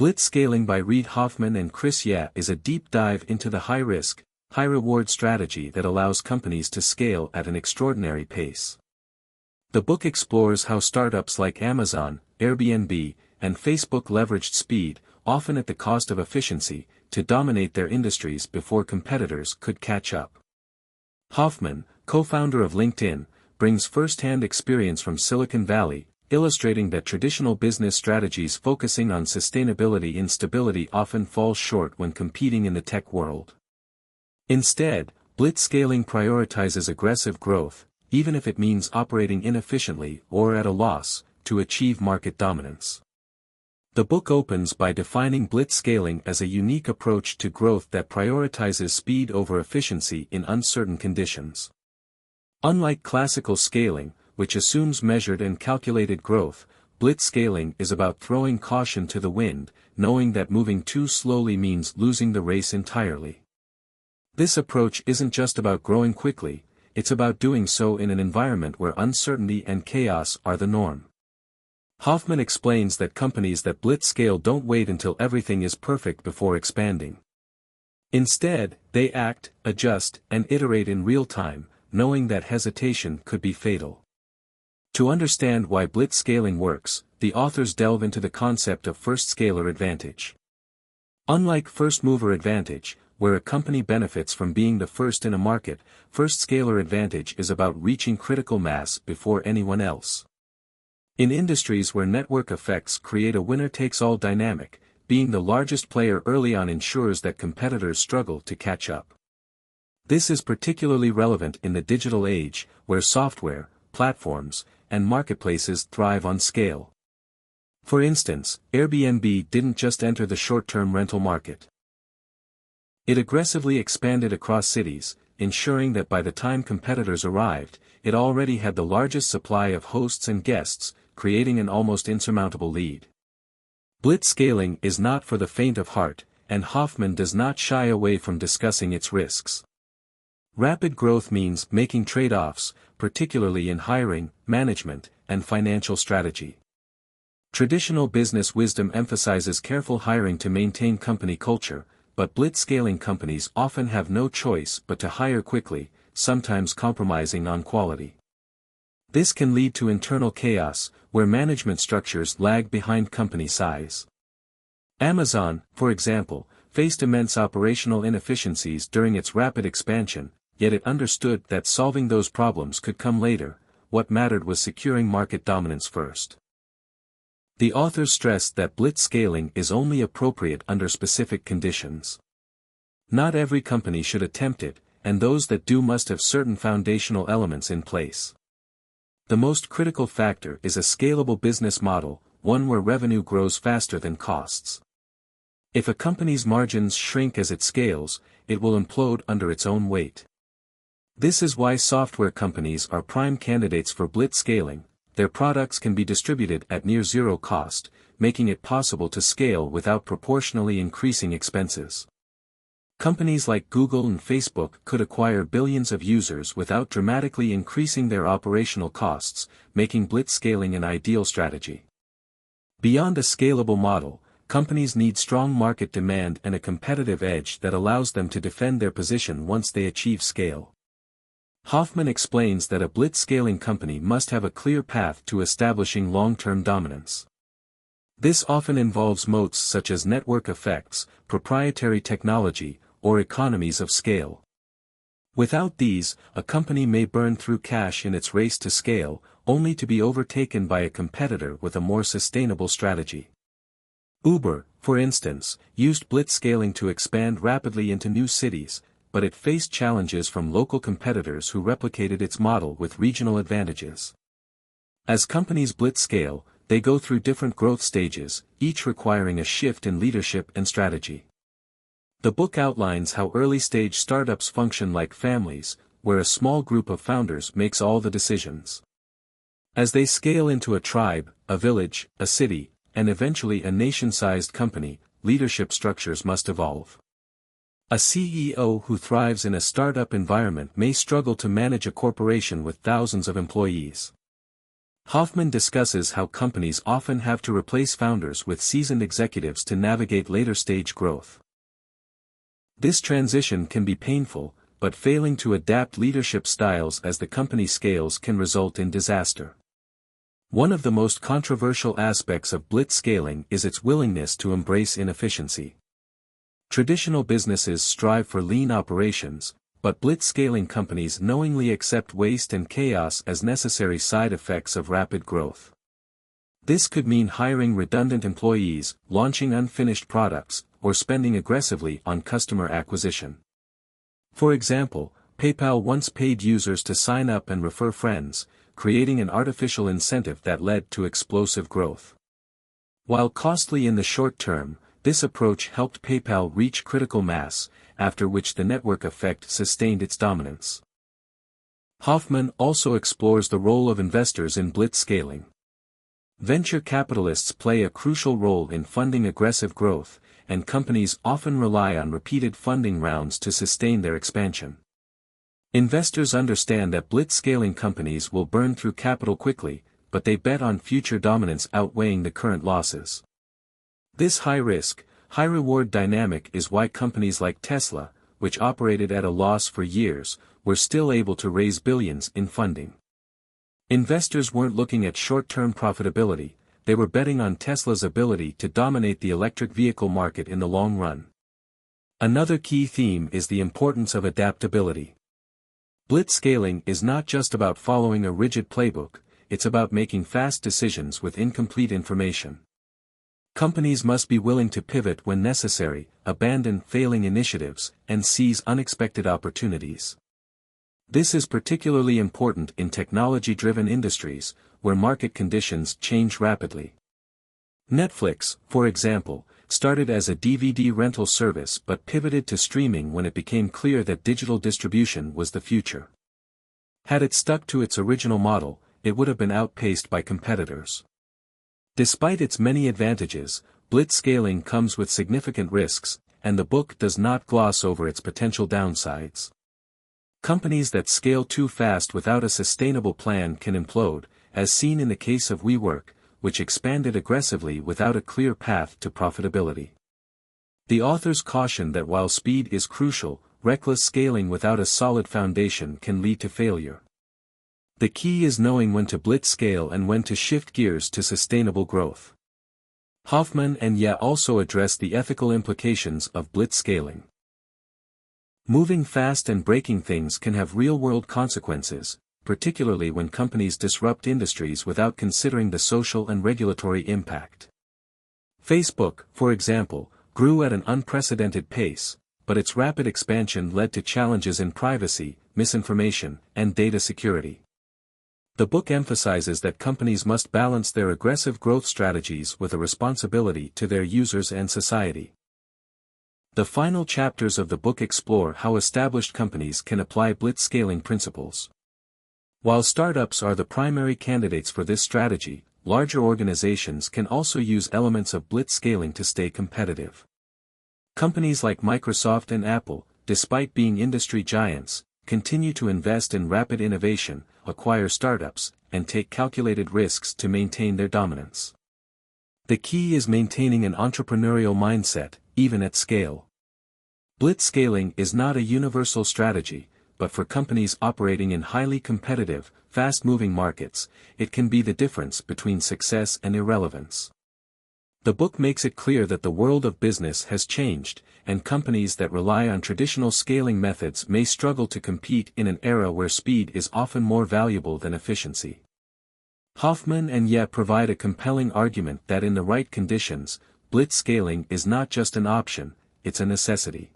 Blitzscaling by Reid Hoffman and Chris Yeh is a deep dive into the high-risk, high-reward strategy that allows companies to scale at an extraordinary pace. The book explores how startups like Amazon, Airbnb, and Facebook leveraged speed, often at the cost of efficiency, to dominate their industries before competitors could catch up. Hoffman, co-founder of LinkedIn, brings first-hand experience from Silicon Valley, illustrating that traditional business strategies focusing on sustainability and stability often fall short when competing in the tech world. Instead, blitzscaling prioritizes aggressive growth, even if it means operating inefficiently or at a loss, to achieve market dominance. The book opens by defining blitzscaling as a unique approach to growth that prioritizes speed over efficiency in uncertain conditions. Unlike classical scaling, which assumes measured and calculated growth, blitzscaling is about throwing caution to the wind, knowing that moving too slowly means losing the race entirely. This approach isn't just about growing quickly, it's about doing so in an environment where uncertainty and chaos are the norm. Hoffman explains that companies that blitzscale don't wait until everything is perfect before expanding. Instead, they act, adjust, and iterate in real time, knowing that hesitation could be fatal. To understand why blitzscaling works, the authors delve into the concept of first-scaler advantage. Unlike first-mover advantage, where a company benefits from being the first in a market, first-scaler advantage is about reaching critical mass before anyone else. In industries where network effects create a winner-takes-all dynamic, being the largest player early on ensures that competitors struggle to catch up. This is particularly relevant in the digital age, where software, platforms, and marketplaces thrive on scale. For instance, Airbnb didn't just enter the short-term rental market. It aggressively expanded across cities, ensuring that by the time competitors arrived, it already had the largest supply of hosts and guests, creating an almost insurmountable lead. Blitzscaling is not for the faint of heart, and Hoffman does not shy away from discussing its risks. Rapid growth means making trade-offs, particularly in hiring, management, and financial strategy. Traditional business wisdom emphasizes careful hiring to maintain company culture, but blitzscaling companies often have no choice but to hire quickly, sometimes compromising on quality. This can lead to internal chaos, where management structures lag behind company size. Amazon, for example, faced immense operational inefficiencies during its rapid expansion, yet it understood that solving those problems could come later. What mattered was securing market dominance first. The authors stressed that blitzscaling is only appropriate under specific conditions. Not every company should attempt it, and those that do must have certain foundational elements in place. The most critical factor is a scalable business model, one where revenue grows faster than costs. If a company's margins shrink as it scales, it will implode under its own weight. This is why software companies are prime candidates for blitzscaling. Their products can be distributed at near zero cost, making it possible to scale without proportionally increasing expenses. Companies like Google and Facebook could acquire billions of users without dramatically increasing their operational costs, making blitzscaling an ideal strategy. Beyond a scalable model, companies need strong market demand and a competitive edge that allows them to defend their position once they achieve scale. Hoffman explains that a blitzscaling company must have a clear path to establishing long-term dominance. This often involves moats such as network effects, proprietary technology, or economies of scale. Without these, a company may burn through cash in its race to scale, only to be overtaken by a competitor with a more sustainable strategy. Uber, for instance, used blitzscaling to expand rapidly into new cities, but it faced challenges from local competitors who replicated its model with regional advantages. As companies blitzscale, they go through different growth stages, each requiring a shift in leadership and strategy. The book outlines how early-stage startups function like families, where a small group of founders makes all the decisions. As they scale into a tribe, a village, a city, and eventually a nation-sized company, leadership structures must evolve. A CEO who thrives in a startup environment may struggle to manage a corporation with thousands of employees. Hoffman discusses how companies often have to replace founders with seasoned executives to navigate later-stage growth. This transition can be painful, but failing to adapt leadership styles as the company scales can result in disaster. One of the most controversial aspects of blitzscaling is its willingness to embrace inefficiency. Traditional businesses strive for lean operations, but blitzscaling companies knowingly accept waste and chaos as necessary side effects of rapid growth. This could mean hiring redundant employees, launching unfinished products, or spending aggressively on customer acquisition. For example, PayPal once paid users to sign up and refer friends, creating an artificial incentive that led to explosive growth. While costly in the short term, this approach helped PayPal reach critical mass, after which the network effect sustained its dominance. Hoffman also explores the role of investors in blitzscaling. Venture capitalists play a crucial role in funding aggressive growth, and companies often rely on repeated funding rounds to sustain their expansion. Investors understand that blitzscaling companies will burn through capital quickly, but they bet on future dominance outweighing the current losses. This high-risk, high-reward dynamic is why companies like Tesla, which operated at a loss for years, were still able to raise billions in funding. Investors weren't looking at short-term profitability, they were betting on Tesla's ability to dominate the electric vehicle market in the long run. Another key theme is the importance of adaptability. Blitzscaling is not just about following a rigid playbook, it's about making fast decisions with incomplete information. Companies must be willing to pivot when necessary, abandon failing initiatives, and seize unexpected opportunities. This is particularly important in technology-driven industries, where market conditions change rapidly. Netflix, for example, started as a DVD rental service but pivoted to streaming when it became clear that digital distribution was the future. Had it stuck to its original model, it would have been outpaced by competitors. Despite its many advantages, blitzscaling comes with significant risks, and the book does not gloss over its potential downsides. Companies that scale too fast without a sustainable plan can implode, as seen in the case of WeWork, which expanded aggressively without a clear path to profitability. The authors caution that while speed is crucial, reckless scaling without a solid foundation can lead to failure. The key is knowing when to blitzscale and when to shift gears to sustainable growth. Hoffman and Ye also address the ethical implications of blitzscaling. Moving fast and breaking things can have real-world consequences, particularly when companies disrupt industries without considering the social and regulatory impact. Facebook, for example, grew at an unprecedented pace, but its rapid expansion led to challenges in privacy, misinformation, and data security. The book emphasizes that companies must balance their aggressive growth strategies with a responsibility to their users and society. The final chapters of the book explore how established companies can apply blitzscaling principles. While startups are the primary candidates for this strategy, larger organizations can also use elements of blitzscaling to stay competitive. Companies like Microsoft and Apple, despite being industry giants, continue to invest in rapid innovation, acquire startups, and take calculated risks to maintain their dominance. The key is maintaining an entrepreneurial mindset, even at scale. Blitzscaling is not a universal strategy, but for companies operating in highly competitive, fast-moving markets, it can be the difference between success and irrelevance. The book makes it clear that the world of business has changed, and companies that rely on traditional scaling methods may struggle to compete in an era where speed is often more valuable than efficiency. Hoffman and Ye provide a compelling argument that in the right conditions, blitzscaling is not just an option, it's a necessity.